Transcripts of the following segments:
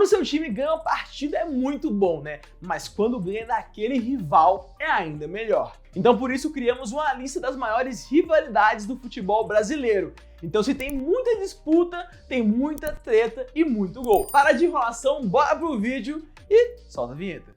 Quando seu time ganha uma partida é muito bom, né? Mas quando ganha daquele rival é ainda melhor. Então por isso criamos uma lista das maiores rivalidades do futebol brasileiro. Então se tem muita disputa, tem muita treta e muito gol. Para de enrolação, bora pro vídeo e solta a vinheta.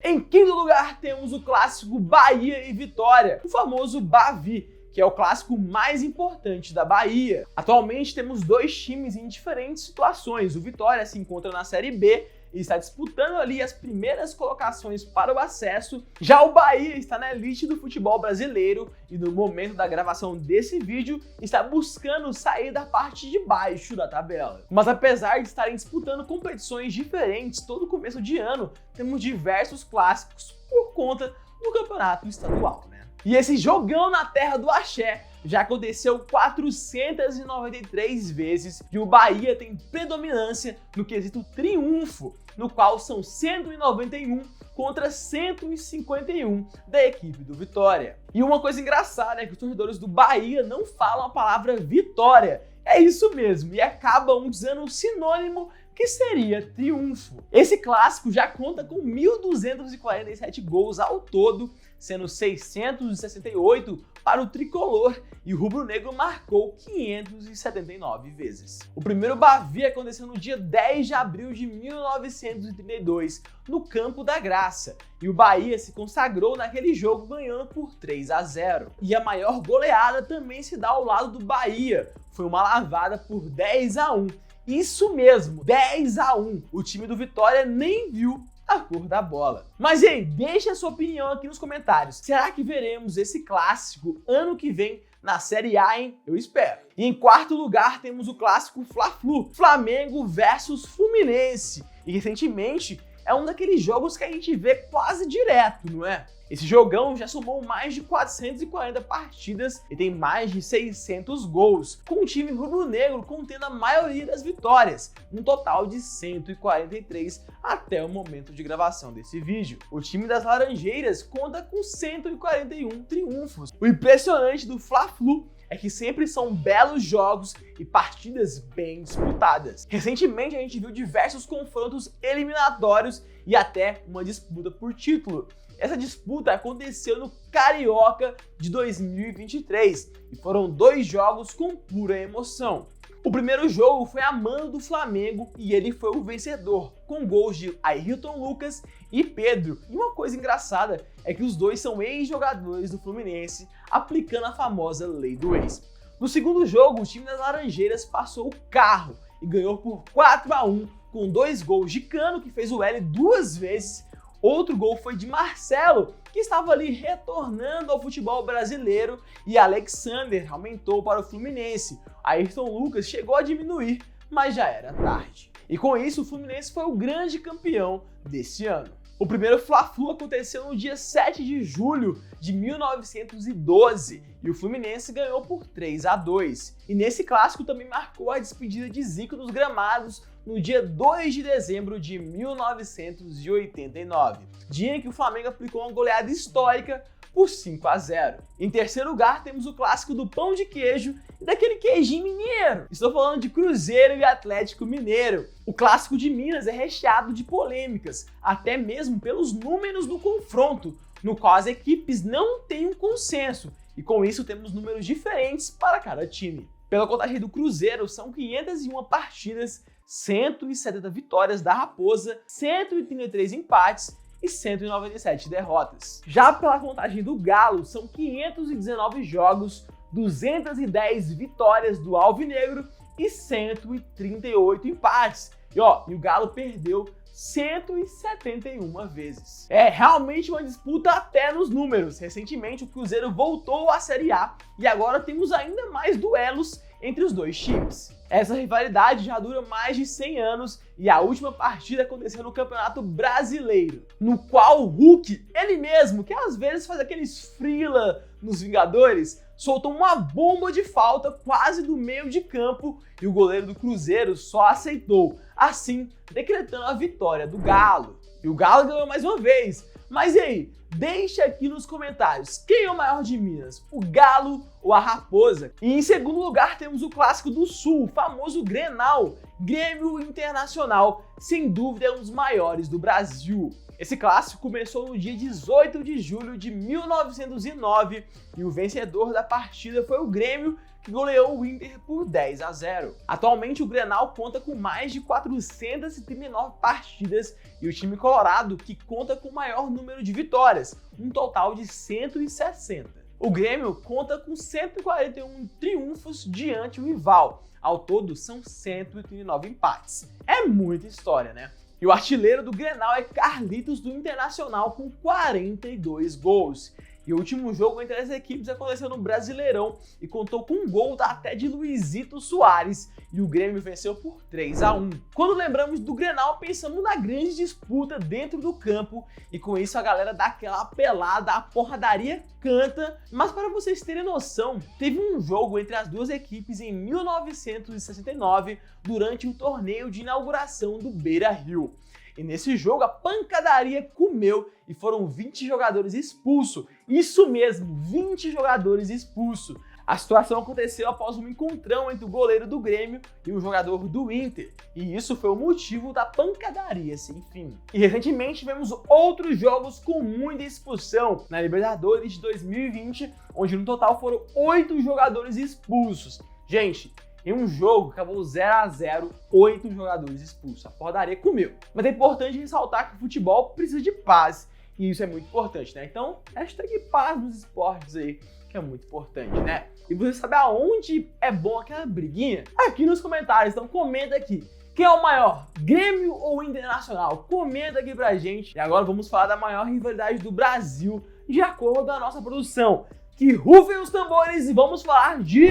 Em quinto lugar temos o clássico Bahia e Vitória, o famoso Bavi, que é o clássico mais importante da Bahia. Atualmente temos dois times em diferentes situações. O Vitória se encontra na Série B e está disputando ali as primeiras colocações para o acesso. Já o Bahia está na elite do futebol brasileiro e no momento da gravação desse vídeo está buscando sair da parte de baixo da tabela. Mas apesar de estarem disputando competições diferentes todo começo de ano, temos diversos clássicos por conta do campeonato estadual, né? E esse jogão na terra do axé já aconteceu 493 vezes e o Bahia tem predominância no quesito triunfo, no qual são 191 contra 151 da equipe do Vitória. E uma coisa engraçada é que os torcedores do Bahia não falam a palavra vitória. É isso mesmo, e acabam usando um sinônimo que seria triunfo. Esse clássico já conta com 1.247 gols ao todo, sendo 668 para o tricolor, e o rubro-negro marcou 579 vezes. O primeiro Bavi aconteceu no dia 10 de abril de 1932, no Campo da Graça, e o Bahia se consagrou naquele jogo ganhando por 3-0. E a maior goleada também se dá ao lado do Bahia, foi uma lavada por 10-1. Isso mesmo, 10-1. O time do Vitória nem viu a cor da bola. Mas e aí, deixa a sua opinião aqui nos comentários. Será que veremos esse clássico ano que vem na Série A, hein? Eu espero. E em quarto lugar temos o clássico Fla-Flu, Flamengo versus Fluminense. E recentemente é um daqueles jogos que a gente vê quase direto, não é? Esse jogão já somou mais de 440 partidas e tem mais de 600 gols, com o time rubro-negro contendo a maioria das vitórias, um total de 143 até o momento de gravação desse vídeo. O time das Laranjeiras conta com 141 triunfos. O impressionante do Fla-Flu é que sempre são belos jogos e partidas bem disputadas. Recentemente a gente viu diversos confrontos eliminatórios e até uma disputa por título. Essa disputa aconteceu no Carioca de 2023 e foram dois jogos com pura emoção. O primeiro jogo foi a mando do Flamengo e ele foi o vencedor, com gols de Ayrton Lucas e Pedro. E uma coisa engraçada é que os dois são ex-jogadores do Fluminense, aplicando a famosa lei do ex. No segundo jogo, o time das Laranjeiras passou o carro e ganhou por 4-1, com 2 gols de Cano, que fez o L 2 vezes. Outro gol foi de Marcelo, que estava ali retornando ao futebol brasileiro, e Alexander aumentou para o Fluminense. Ayrton Lucas chegou a diminuir, mas já era tarde. E com isso, o Fluminense foi o grande campeão desse ano. O primeiro Fla-Flu aconteceu no dia 7 de julho de 1912 e o Fluminense ganhou por 3-2. E nesse clássico também marcou a despedida de Zico nos gramados no dia 2 de dezembro de 1989, dia em que o Flamengo aplicou uma goleada histórica por 5-0. Em terceiro lugar, temos o clássico do pão de queijo e daquele queijinho mineiro. Estou falando de Cruzeiro e Atlético Mineiro. O clássico de Minas é recheado de polêmicas, até mesmo pelos números do confronto, no qual as equipes não têm um consenso, e com isso temos números diferentes para cada time. Pela contagem do Cruzeiro, são 501 partidas, 170 vitórias da Raposa, 133 empates e 197 derrotas. Já pela contagem do Galo, são 519 jogos, 210 vitórias do Alvinegro e 138 empates. E o Galo perdeu 171 vezes. É realmente uma disputa até nos números. Recentemente o Cruzeiro voltou à Série A e agora temos ainda mais duelos entre os dois times. Essa rivalidade já dura mais de 100 anos e a última partida aconteceu no Campeonato Brasileiro, no qual o Hulk, ele mesmo, que às vezes faz aqueles freela nos Vingadores, soltou uma bomba de falta quase do meio de campo e o goleiro do Cruzeiro só aceitou, assim decretando a vitória do Galo. E o Galo ganhou mais uma vez, Mas e aí? Deixa aqui nos comentários, quem é o maior de Minas? O Galo ou a Raposa? E em segundo lugar temos o clássico do Sul, o famoso Grenal, Grêmio Internacional, sem dúvida é um dos maiores do Brasil. Esse clássico começou no dia 18 de julho de 1909 e o vencedor da partida foi o Grêmio, que goleou o Inter por 10-0. Atualmente o Grenal conta com mais de 439 partidas e o time colorado que conta com o maior número de vitórias, um total de 160. O Grêmio conta com 141 triunfos diante do rival, ao todo são 139 empates. É muita história, né? E o artilheiro do Grenal é Carlitos do Internacional com 42 gols. E o último jogo entre as equipes aconteceu no Brasileirão e contou com um gol até de Luizito Soares e o Grêmio venceu por 3-1. Quando lembramos do Grenal, pensamos na grande disputa dentro do campo e com isso a galera dá aquela pelada, a porradaria canta. Mas para vocês terem noção, teve um jogo entre as duas equipes em 1969 durante o torneio de inauguração do Beira-Rio. E nesse jogo a pancadaria comeu e foram 20 jogadores expulsos. Isso mesmo, 20 jogadores expulsos. A situação aconteceu após um encontrão entre o goleiro do Grêmio e um jogador do Inter. E isso foi o motivo da pancadaria sem fim. E recentemente tivemos outros jogos com muita expulsão na Libertadores de 2020, onde no total foram 8 jogadores expulsos. Gente, em um jogo acabou 0-0, 8 jogadores expulsos. A porradaria comeu. Mas é importante ressaltar que o futebol precisa de paz. E isso é muito importante, né? Então, hashtag paz nos esportes aí, que é muito importante, né? E você sabe aonde é bom aquela briguinha? Aqui nos comentários. Então comenta aqui. Quem é o maior? Grêmio ou Internacional? Comenta aqui pra gente. E agora vamos falar da maior rivalidade do Brasil, de acordo com a nossa produção. Que rufem os tambores e vamos falar de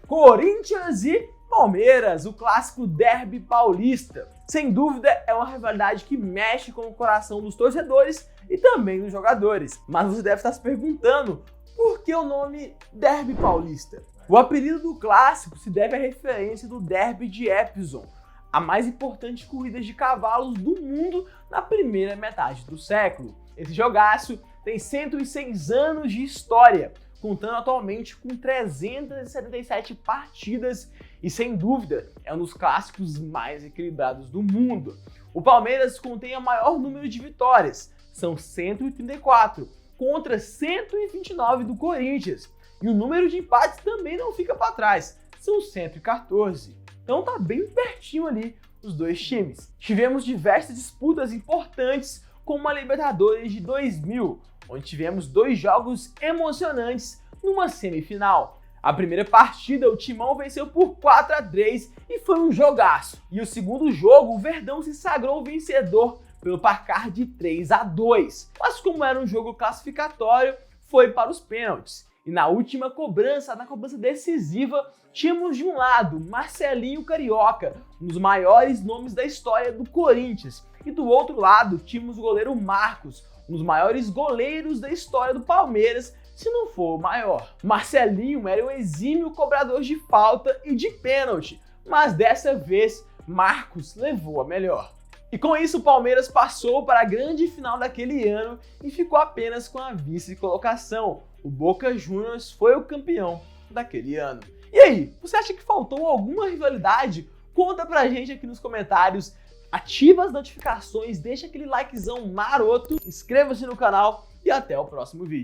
Corinthians e Palmeiras, o clássico derby paulista. Sem dúvida é uma rivalidade que mexe com o coração dos torcedores e também dos jogadores. Mas você deve estar se perguntando, por que o nome derby paulista? O apelido do clássico se deve à referência do derby de Epsom, a mais importante corrida de cavalos do mundo na primeira metade do século. Esse jogaço tem 106 anos de história, contando atualmente com 377 partidas e, sem dúvida, é um dos clássicos mais equilibrados do mundo. O Palmeiras contém o maior número de vitórias, são 134, contra 129 do Corinthians. E o número de empates também não fica para trás, são 114. Então tá bem pertinho ali os dois times. Tivemos diversas disputas importantes, como a Libertadores de 2000, onde tivemos 2 jogos emocionantes numa semifinal. A primeira partida o Timão venceu por 4-3 e foi um jogaço. E o segundo jogo o Verdão se sagrou vencedor pelo placar de 3-2. Mas como era um jogo classificatório, foi para os pênaltis. E na última cobrança, na cobrança decisiva, tínhamos de um lado Marcelinho Carioca, um dos maiores nomes da história do Corinthians. E do outro lado tínhamos o goleiro Marcos, um dos maiores goleiros da história do Palmeiras, se não for o maior. Marcelinho era um exímio cobrador de falta e de pênalti, mas dessa vez Marcos levou a melhor. E com isso o Palmeiras passou para a grande final daquele ano e ficou apenas com a vice-colocação. O Boca Juniors foi o campeão daquele ano. E aí, você acha que faltou alguma rivalidade? Conta pra gente aqui nos comentários. Ativa as notificações, deixa aquele likezão maroto, inscreva-se no canal e até o próximo vídeo.